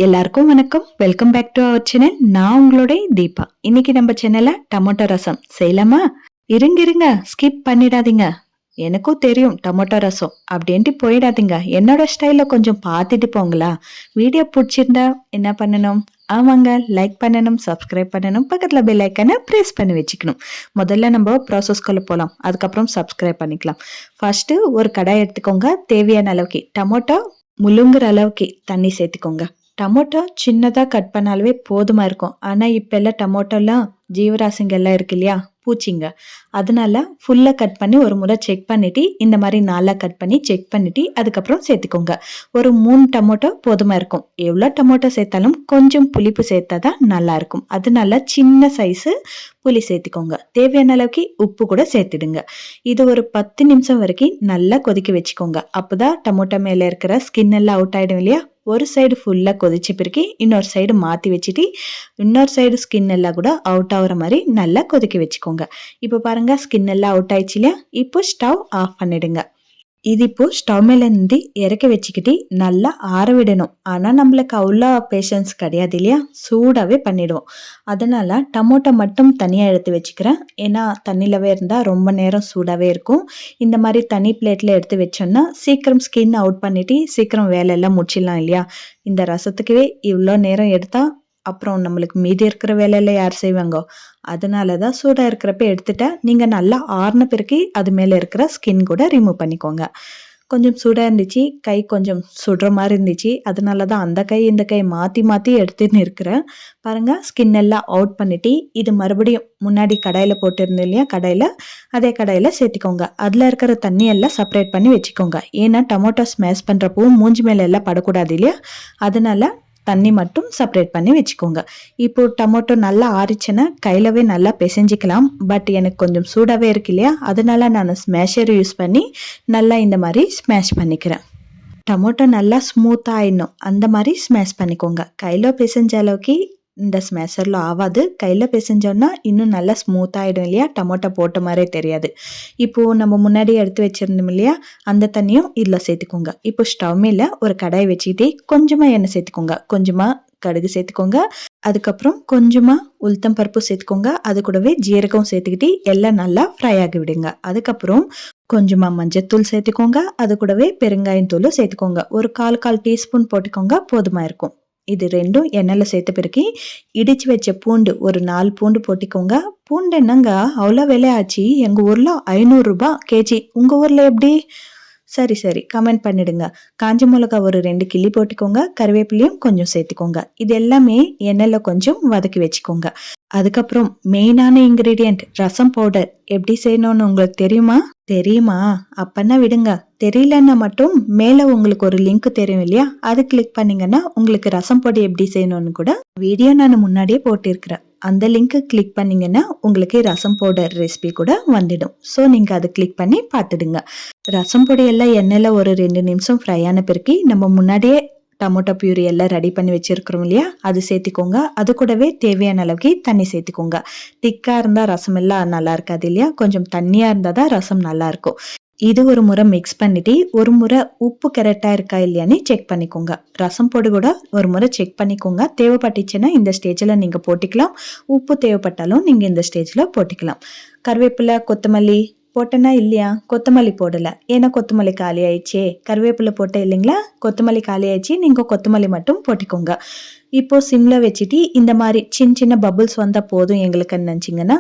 எல்லாருக்கும் வணக்கம். Welcome back to our channel. நான் உங்களுடைய தீபா. இன்னைக்கு நம்ம சேனல்ல டொமேட்டோ ரசம் செய்யலாமா? இருங்க ஸ்கிப் பண்ணிடாதீங்க. எனக்கும் தெரியும் டொமேட்டோ ரசம் அப்படின்ட்டு போயிடாதீங்க. என்னோட ஸ்டைல கொஞ்சம் பார்த்துட்டு போங்களா. வீடியோ பிடிச்சிருந்தா என்ன பண்ணணும்? ஆமாங்க, லைக் பண்ணணும், சப்ஸ்கிரைப் பண்ணணும், பக்கத்துல பெல் ஐக்கானை பிரஸ் பண்ணி வச்சுக்கணும். முதல்ல நம்ம ப்ராசஸ்குள்ள போலாம். அதுக்கப்புறம் சப்ஸ்கிரைப் பண்ணிக்கலாம். ஃபர்ஸ்ட் ஒரு கடாய் எடுத்துக்கோங்க. தேவையான அளவுக்கு டொமேட்டோ முழுங்குற அளவுக்கு தண்ணி சேர்த்துக்கோங்க. டொமேட்டோ சின்னதா கட் பண்ணாலே போதுமா இருக்கும். ஆனா இப்ப எல்லாம் டொமேட்டோலாம் ஜீவராசிங்க எல்லாம் இருக்கு இல்லையா, பூச்சிங்க. அதனால ஃபுல்லா கட் பண்ணி ஒரு முறை செக் பண்ணிட்டு, இந்த மாதிரி நாலா கட் பண்ணி செக் பண்ணிட்டு அதுக்கப்புறம் சேர்த்துக்கோங்க. ஒரு 3 டொமேட்டோ போதுமா இருக்கும். எவ்வளோ டொமேட்டோ சேர்த்தாலும் கொஞ்சம் புளிப்பு சேர்த்தாதான் நல்லா இருக்கும். அதனால சின்ன சைஸு புளி சேர்த்துக்கோங்க. தேவையான அளவுக்கு உப்பு கூட சேர்த்துடுங்க. இது ஒரு 10 நிமிஷம் வரைக்கும் நல்லா கொதிக்க வச்சுக்கோங்க. அப்பதான் டொமேட்டோ மேல இருக்கிற ஸ்கின் எல்லாம் அவுட் ஆயிடும் இல்லையா. ஒரு சைடு ஃபுல்லா கொதிச்ச பிறகு இன்னொரு சைடு மாத்தி வச்சுட்டு, இன்னொரு சைடு ஸ்கின் எல்லாம் கூட அவுட் ஆகுற மாதிரி நல்லா கொதிக்க வச்சுக்கோங்க. இப்போ பாருங்க, ஸ்கின் எல்லாம் அவுட் ஆயிடுச்சு இல்லையா. இப்போ ஸ்டவ் ஆஃப் பண்ணிடுங்க. இது இப்போ ஸ்டவ் மேல இருந்து இறக்கி வச்சுக்கிட்டு நல்லா ஆற விடணும். ஆனா நம்மளுக்கு அவ்வளோ பேஷன்ஸ் கிடையாது இல்லையா, சூடாவே பண்ணிடுவோம். அதனால டொமேட்டோ மட்டும் தனியா எடுத்து வச்சுக்கிறேன். ஏன்னா தண்ணிலவே இருந்தா ரொம்ப நேரம் சூடாவே இருக்கும். இந்த மாதிரி தனி பிளேட்ல எடுத்து வச்சோம்னா சீக்கிரம் ஸ்கின் அவுட் பண்ணிட்டு சீக்கிரம் வேலையெல்லாம் முடிச்சிடலாம் இல்லையா. இந்த ரசத்துக்கவே இவ்வளோ நேரம் எடுத்தா அப்புறம் நம்மளுக்கு மீதி இருக்கிற வேலையில யார் செய்வாங்க. அதனாலதான் சூடா இருக்கிறப்ப எடுத்துட்டேன். நீங்க நல்லா ஆறுன பிறகு அது மேல இருக்கிற ஸ்கின் கூட ரிமூவ் பண்ணிக்கோங்க. கொஞ்சம் சூடா இருந்துச்சு, கை கொஞ்சம் சுடுற மாதிரி இருந்துச்சு. அதனாலதான் அந்த கை இந்த கை மாத்தி மாத்தி எடுத்துன்னு இருக்கிறேன். பாருங்க, ஸ்கின் எல்லாம் அவுட் பண்ணிட்டு இது மறுபடியும் முன்னாடி கடாயில போட்டிருந்தேன் இல்லையா, அதே கடாயில சேர்த்துக்கோங்க. அதுல இருக்கிற தண்ணி எல்லாம் செப்பரேட் பண்ணி வச்சுக்கோங்க. ஏன்னா டொமேட்டோ ஸ்மாஷ் பண்றப்போ மூஞ்சி மேல எல்லாம் படக்கூடாது இல்லையா. அதனால தண்ணி மட்டும் செப்பரேட் பண்ணி வச்சுக்கோங்க. இப்போ டொமேட்டோ நல்லா ஆறிச்சுன்னா கையிலவே நல்லா பிசைஞ்சிக்கலாம். பட் எனக்கு கொஞ்சம் சூடாவே இருக்கு இல்லையா, அதனால நான் ஸ்மேஷர் யூஸ் பண்ணி நல்லா இந்த மாதிரி ஸ்மாஷ் பண்ணிக்கிறேன். டொமேட்டோ நல்லா ஸ்மூத்தாக ஆயிடணும், அந்த மாதிரி ஸ்மாஷ் பண்ணிக்கோங்க. கையில் பிசைஞ்ச அளவுக்கு இந்த ஸ்மேஷரில் ஆகாது. கையில் பிசைஞ்சோன்னா இன்னும் நல்லா ஸ்மூத் ஆகிடும் இல்லையா, டொமேட்டோ போட்ட மாதிரியே தெரியாது. இப்போது நம்ம முன்னாடி எடுத்து வச்சுருந்தோம் இல்லையா, அந்த தண்ணியும் இதில் சேர்த்துக்கோங்க. இப்போ ஸ்டவ் மேலே ஒரு கடாய் வச்சுக்கிட்டே கொஞ்சமாக எண்ணெய் சேர்த்துக்கோங்க. கொஞ்சமாக கடுகு சேர்த்துக்கோங்க. அதுக்கப்புறம் கொஞ்சமாக உளுத்தம் பருப்பு சேர்த்துக்கோங்க. அது கூடவே ஜீரகம் சேர்த்துக்கிட்டு எல்லாம் நல்லா ஃப்ரை ஆகி விடுங்க. அதுக்கப்புறம் கொஞ்சமா மஞ்சத்தூள் சேர்த்துக்கோங்க. அது கூடவே பெருங்காயம் தூளும் சேர்த்துக்கோங்க. ஒரு கால் டீஸ்பூன் போட்டுக்கோங்க, போதுமா இருக்கும். இது ரெண்டும் எண்ணெயில் சேர்த்த பிறகு இடிச்சு வச்ச பூண்டு ஒரு 4 பூண்டு போட்டுக்கோங்க. பூண்டு என்னங்க அவ்வளோ விலையாச்சு, எங்கள் ஊரில் 500 ரூபாய் கேஜி. உங்கள் ஊரில் எப்படி? சரி கமெண்ட் பண்ணிடுங்க. காஞ்ச மிளகா ஒரு 2 கிள்ளி போட்டுக்கோங்க. கருவேப்பிலையும் கொஞ்சம் சேர்த்துக்கோங்க. இது எல்லாமே எண்ணெயில் கொஞ்சம் வதக்கி வச்சுக்கோங்க. அதுக்கப்புறம் மெயினான இன்கிரீடியன்ட் ரசம் பவுடர் எப்படி செய்யணும்னு உங்களுக்கு தெரியுமா? அப்பன்னா விடுங்க. தெரியலன்னா மட்டும் மேல உங்களுக்கு ஒரு லிங்க் தெரியும் இல்லையா, அது கிளிக் பண்ணீங்கன்னா உங்களுக்கு ரசம் பொடி எப்படி செய்யணும்னு கூட வீடியோ நான் முன்னாடியே போட்டிருக்கிறேன். அந்த லிங்க் கிளிக் பண்ணீங்கன்னா உங்களுக்கு ரசம் பவுடர் ரெசிபி கூட வந்துடும். ஸோ நீங்க அதை கிளிக் பண்ணி பார்த்துடுங்க. ரசம் பொடி எல்லாம் எண்ணெயில ஒரு 2 நிமிஷம் ஃப்ரை ஆன பிறகு நம்ம முன்னாடியே டொமேட்டோ பியூரி எல்லாம் ரெடி பண்ணி வச்சிருக்கிறோம் இல்லையா, அது சேர்த்துக்கோங்க. அது கூடவே தேவையான அளவுக்கு தண்ணி சேர்த்துக்கோங்க. திக்கா இருந்தா ரசம் எல்லாம் நல்லா இருக்காது இல்லையா, கொஞ்சம் தண்ணியா இருந்தால் தான் ரசம் நல்லா இருக்கும். இது ஒரு முறை மிக்ஸ் பண்ணிட்டு ஒரு முறை உப்பு கரெக்டா இருக்கா இல்லையான்னு செக் பண்ணிக்கோங்க. ரசம் பொடி கூட ஒரு முறை செக் பண்ணிக்கோங்க. தேவைப்பட்டுச்சுன்னா இந்த ஸ்டேஜில் நீங்க போட்டுக்கலாம். உப்பு தேவைப்பட்டாலும் நீங்க இந்த ஸ்டேஜில் போட்டுக்கலாம். கருவேப்பிலை கொத்தமல்லி போட்டேன்னா இல்லையா, கொத்தமல்லி போடலை. ஏன்னா கொத்தமல்லி காலி ஆயிடுச்சே. கருவேப்பிலை போட்டேன் இல்லைங்களா, கொத்தமல்லி காலி ஆயிடுச்சு. நீங்கள் கொத்தமல்லி மட்டும் போட்டுக்கோங்க. இப்போ சிம்ல வச்சுட்டு இந்த மாதிரி சின்ன பபுள்ஸ் வந்தால் போதும் எங்களுக்குன்னு நினச்சிங்கன்னா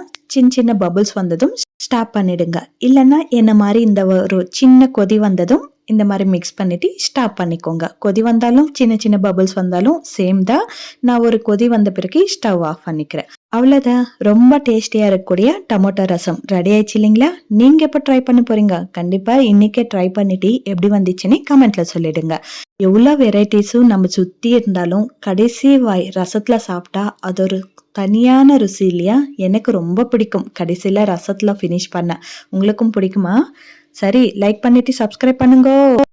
சின்ன பபுள்ஸ் வந்ததும் ஸ்டாப் பண்ணிடுங்க. இல்லைன்னா என்ன மாதிரி இந்த ஒரு சின்ன கொதி வந்ததும் இந்த மாதிரி மிக்ஸ் பண்ணிட்டு ஸ்டாப் பண்ணிக்கோங்க. கொதி வந்தாலும் சின்ன பபுள்ஸ் வந்தாலும் சேம் தான். நான் ஒரு கொதி வந்த பிறகு ஸ்டவ் ஆஃப் பண்ணிக்கிறேன். அவ்வளோதான். ரொம்ப டேஸ்டியாக இருக்கக்கூடிய டொமேட்டோ ரசம் ரெடி ஆயிடுச்சு இல்லைங்களா. நீங்கள் எப்போ ட்ரை பண்ண போறீங்க? கண்டிப்பாக இன்னைக்கே ட்ரை பண்ணிட்டு எப்படி வந்துச்சுன்னு கமெண்ட்ல சொல்லிடுங்க. எவ்வளோ வெரைட்டிஸும் நம்ம சுற்றி இருந்தாலும் கடைசி வாய் ரசத்தில் சாப்பிட்டா அது ஒரு தனியான ருசி இல்லையா. எனக்கு ரொம்ப பிடிக்கும் கடைசியில் ரசத்தில் ஃபினிஷ் பண்ண. உங்களுக்கும் பிடிக்குமா? சரி, லைக் பண்ணிட்டு சப்ஸ்கிரைப் பண்ணுங்க.